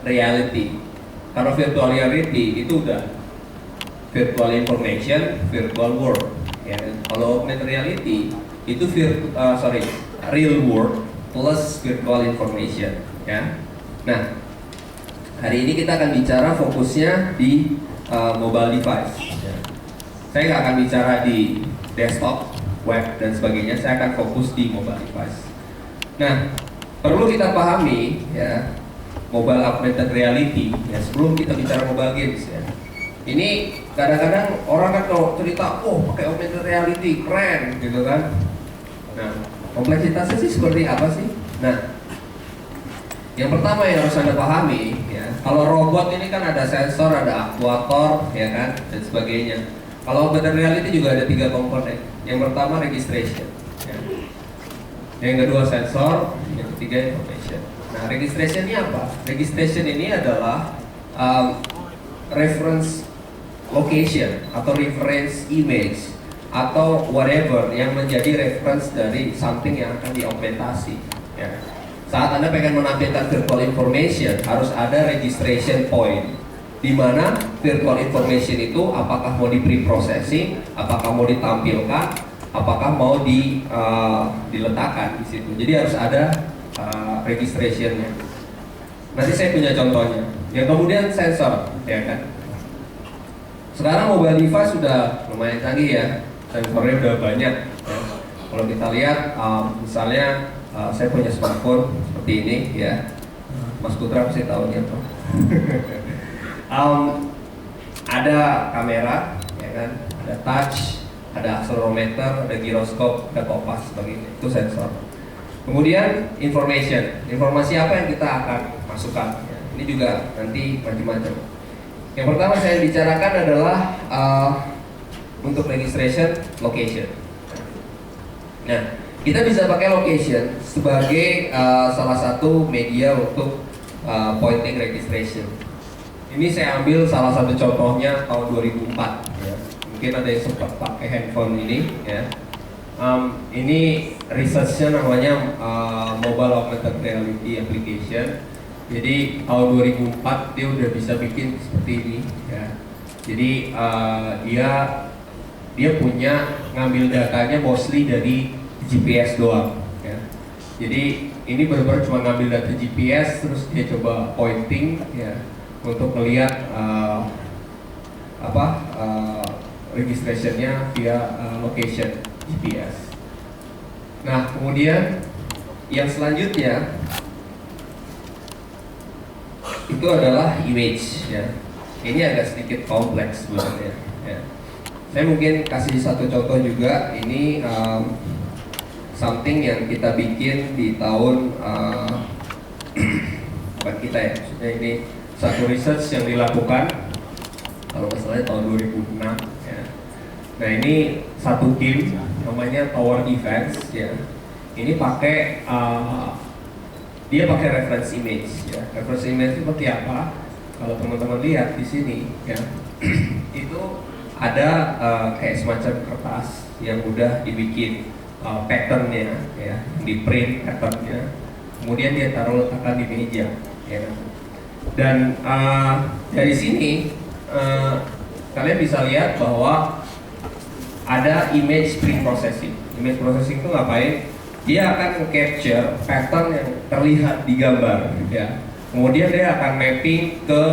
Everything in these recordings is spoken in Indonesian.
reality. Kalau virtual reality itu udah virtual information, virtual world. Ya. Kalau augmented reality itu real world plus virtual information. Ya. Nah, hari ini kita akan bicara fokusnya di mobile device. Ya. Saya nggak akan bicara di desktop, web dan sebagainya. Saya akan fokus di mobile device. Nah, perlu kita pahami ya mobile augmented reality ya sebelum kita bicara mobile games ya. Ini kadang-kadang orang kan kalau cerita, oh pakai augmented reality keren gitu kan. Nah, kompleksitasnya sih seperti apa sih? Nah, yang pertama yang harus Anda pahami ya, kalau robot ini kan ada sensor, ada aktuator ya kan dan sebagainya. Kalau augmented reality juga ada 3 komponen. Yang pertama registration ya. Yang kedua sensor, yang ketiga information. Nah, registration ini apa? Registration ini adalah reference location atau reference image atau whatever yang menjadi reference dari something yang akan diaugmentasi. Ya. Saat Anda pengen menampilkan virtual information, harus ada registration point, di mana virtual information itu apakah mau di pre-processing, apakah mau ditampilkan, apakah mau diletakkan di situ. Jadi harus ada registrationnya. Nanti saya punya contohnya. Yang kemudian sensor, ya kan. Sekarang mobile device sudah lumayan canggih ya, sensornya udah banyak. Ya. Kalau kita lihat, misalnya saya punya smartphone seperti ini, ya. Mas Putra pasti tahu nih apa. Ada kamera, ya kan, ada touch, ada accelerometer, ada giroskop, ada kompas, sebagainya. Itu sensor. Kemudian informasi apa yang kita akan masukkan. Ya, ini juga nanti macam-macam. Yang pertama saya bicarakan adalah untuk registration location. Nah, kita bisa pakai location sebagai salah satu media untuk pointing registration. Ini saya ambil salah satu contohnya tahun 2004. Ya. Mungkin ada yang sempat pakai handphone ini. Ya. Ini researchnya namanya Mobile Augmented Reality Application. Jadi tahun 2004 dia udah bisa bikin seperti ini ya. Jadi dia punya ngambil datanya mostly dari GPS doang ya. Jadi ini benar-benar cuma ngambil data GPS terus dia coba pointing ya untuk melihat registrationnya via location GPS. Nah, kemudian yang selanjutnya itu adalah image ya. Ini agak sedikit kompleks sebenarnya. Ya. Saya mungkin kasih satu contoh juga. Ini something yang kita bikin di tahun bukan kita ya. Maksudnya ini satu research yang dilakukan kalau nggak salah tahun 2006. Ya. Nah ini satu tim namanya Tower Defense ya. Ini pakai dia pakai reference image ya. Reference image itu seperti apa? Kalau teman-teman lihat di sini ya, itu ada kayak semacam kertas yang udah dibikin patternnya ya, di print patternnya. Kemudian dia letakkan di meja ya. Dan dari sini kalian bisa lihat bahwa ada image pre-processing. Image processing itu ngapain? Dia akan capture pattern yang terlihat di gambar ya. Kemudian dia akan mapping ke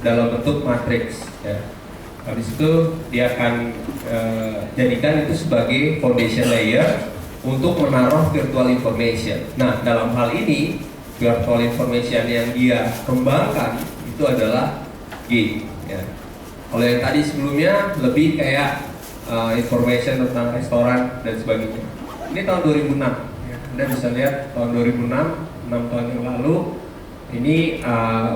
dalam bentuk matriks ya. Habis itu dia akan jadikan itu sebagai foundation layer untuk menaruh virtual information. Nah, dalam hal ini virtual information yang dia kembangkan itu adalah game ya. Kalau yang tadi sebelumnya lebih kayak information tentang restoran dan sebagainya. Ini tahun 2006 ya. Anda bisa lihat tahun 2006, 6 tahun yang lalu ini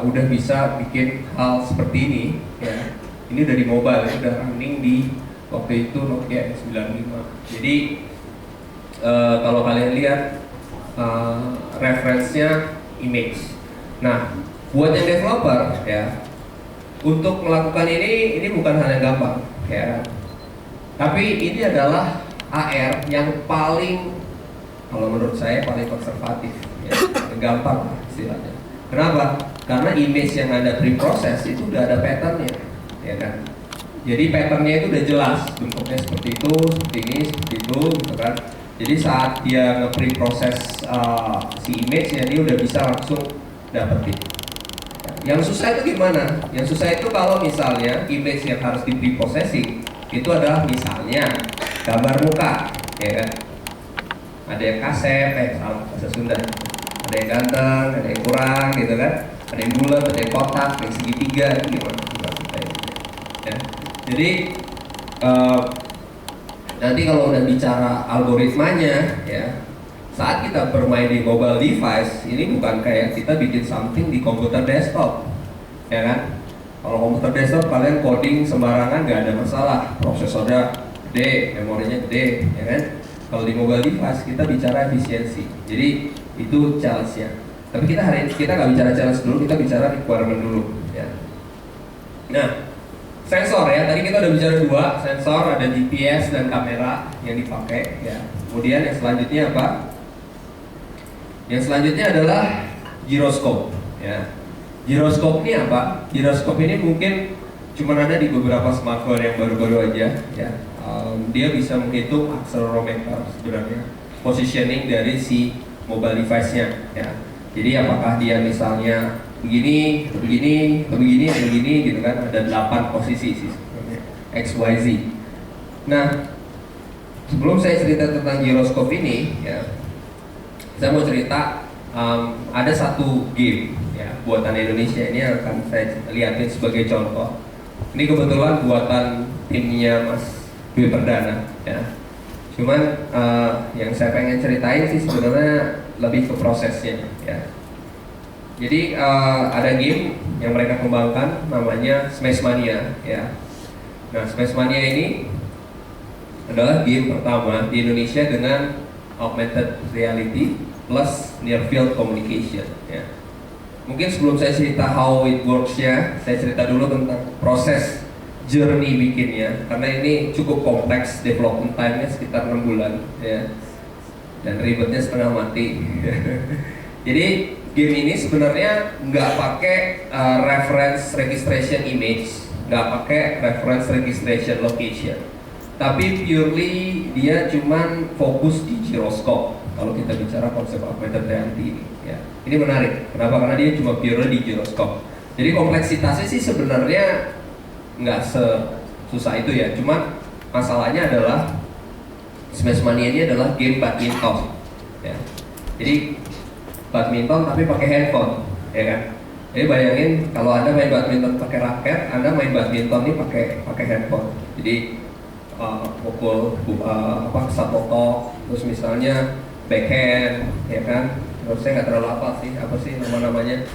udah bisa bikin hal seperti ini ya. Ini udah di mobile, udah running di waktu itu Nokia N95. Jadi kalau kalian lihat referensinya image. Nah, buat yang developer ya, untuk melakukan ini bukan hal yang gampang ya. Tapi ini adalah AR yang paling, kalau menurut saya paling konservatif ya, gampang istilahnya. Kenapa? Karena image yang Anda pre-proses itu udah ada patternnya, ya kan? Jadi patternnya itu udah jelas, bentuknya seperti itu, seperti ini, seperti itu, gitu kan? Jadi saat dia nge-pre-proses si image-nya, dia udah bisa langsung dapetin. Yang susah itu gimana? Yang susah itu kalau misalnya image yang harus di pre-processing itu adalah misalnya gambar muka, ya kan? Ada yang kasep, salah bahasa Sunda. Ada yang ganteng, ada yang kurang, gitu kan? Ada yang bulat, ada yang kotak, ada yang segitiga, itu gimana? Ya. Jadi nanti kalau udah bicara algoritmanya, ya, saat kita bermain di mobile device, ini bukan kayak kita bikin something di komputer desktop, ya kan? Kalau komputer desktop kalian coding sembarangan nggak ada masalah, prosesornya gede, memorinya gede, ya kan? Kalau di mobile device kita bicara efisiensi, jadi itu challenge-nya. Tapi kita hari ini kita nggak bicara challenge dulu, kita bicara requirement dulu, ya. Nah, sensor ya, tadi kita udah bicara dua, sensor ada GPS dan kamera yang dipakai, ya. Kemudian yang selanjutnya apa? Yang selanjutnya adalah gyroscope, ya. Gyroscope ini apa? Gyroscope ini mungkin cuma ada di beberapa smartphone yang baru-baru aja, ya. Dia bisa menghitung accelerometer sebenarnya, positioning dari si mobile device-nya, ya. Jadi apakah dia misalnya begini, begini, begini, begini, gitu kan? Ada 8 posisi sih sebenarnya, X, Y, Z. Nah, sebelum saya cerita tentang gyroscope ini, ya, saya mau cerita ada satu game, ya, buatan Indonesia ini yang akan saya lihatin sebagai contoh. Ini kebetulan buatan timnya Mas Dwi Perdana, ya. Cuman yang saya pengen ceritain sih sebenarnya lebih ke prosesnya, ya. Jadi ada game yang mereka kembangkan namanya Smashmania, ya. Nah, Smashmania ini adalah game pertama di Indonesia dengan augmented reality plus near field communication, ya. Mungkin sebelum saya cerita how it works-nya, saya cerita dulu tentang proses journey bikinnya, karena ini cukup kompleks, development time-nya sekitar 6 bulan, ya. Dan ribetnya setengah mati. Jadi game ini sebenarnya nggak pakai reference registration image, nggak pakai reference registration location, tapi purely dia cuman fokus di gyroscope. Kalau kita bicara konsep augmented reality ini, ya, ini menarik. Kenapa? Karena dia cuma purely di gyroscope. Jadi kompleksitasnya sih sebenarnya nggak sesusah itu, ya. Cuma masalahnya adalah Smashmania ini adalah game badminton, ya. Jadi badminton tapi pakai handphone, ya kan? Jadi bayangin kalau Anda main badminton pakai raket, Anda main badminton ini pakai handphone. Jadi pukul shuttlecock, terus misalnya backhand, ya kan? Terus saya nggak terlalu hafal sih, apa sih nama-namanya?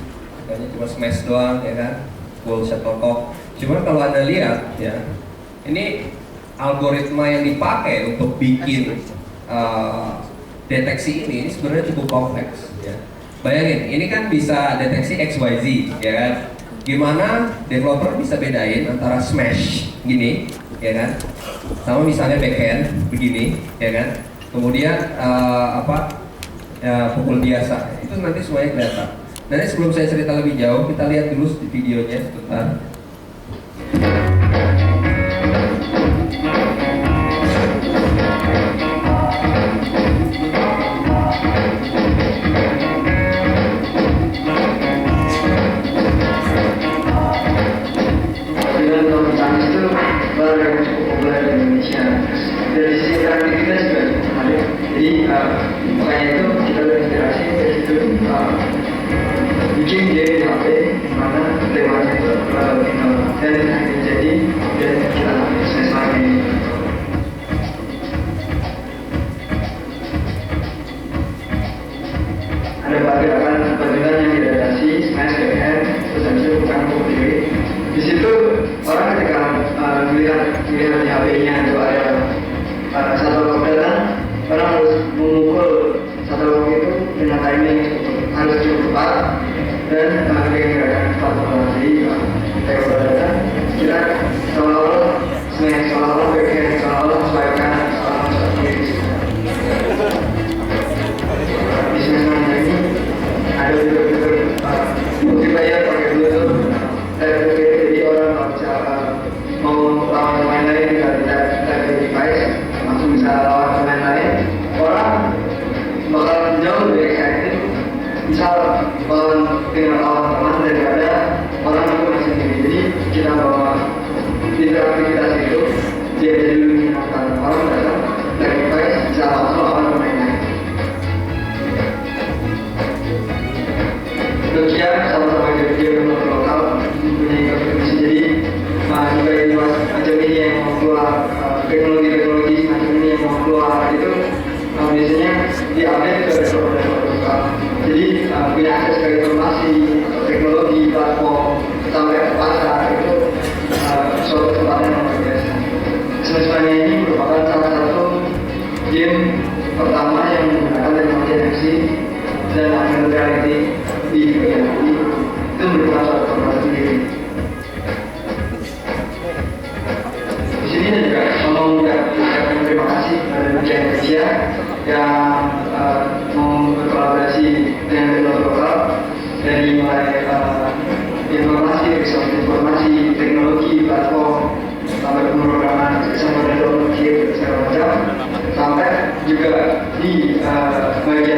Kayaknya cuma smash doang, ya kan? Full shuttlecock. Cuman kalau Anda lihat, ya, ini algoritma yang dipakai untuk bikin deteksi ini sebenarnya cukup kompleks, ya. Bayangin, ini kan bisa deteksi X, Y, Z, ya kan? Gimana developer bisa bedain antara smash gini, ya kan, sama misalnya backhand begini, ya kan? Kemudian pukul biasa, itu nanti semuanya kelihatan. Nanti sebelum saya cerita lebih jauh, kita lihat dulu di videonya sebentar. Dari sisi praktiknya juga ada. Jadi makanya itu kita terinspirasi dari situ bikin game di HP mana temanya itu dan jadi dan kita sukses lagi. Ada gerakan yang diadaptasi smash backhand, terus habis itu bukan pukul diri. Di situ orang ketika melihat di HP-nya itu ada satu blok datang, orang harus memukul satu blok itu dengan timing yang harus cukup cepat dan dengan gerakan satu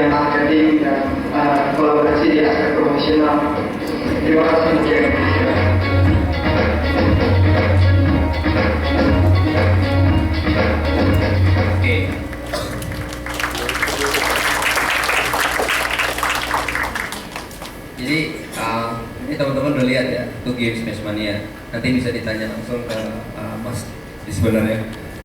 bidang marketing dan kolaborasi di aspek promosional. Terima kasih untuk yang Oke. Jadi ini teman-teman udah lihat ya, 2 Games Matchmania. Nanti bisa ditanya langsung ke Mas Sebenarnya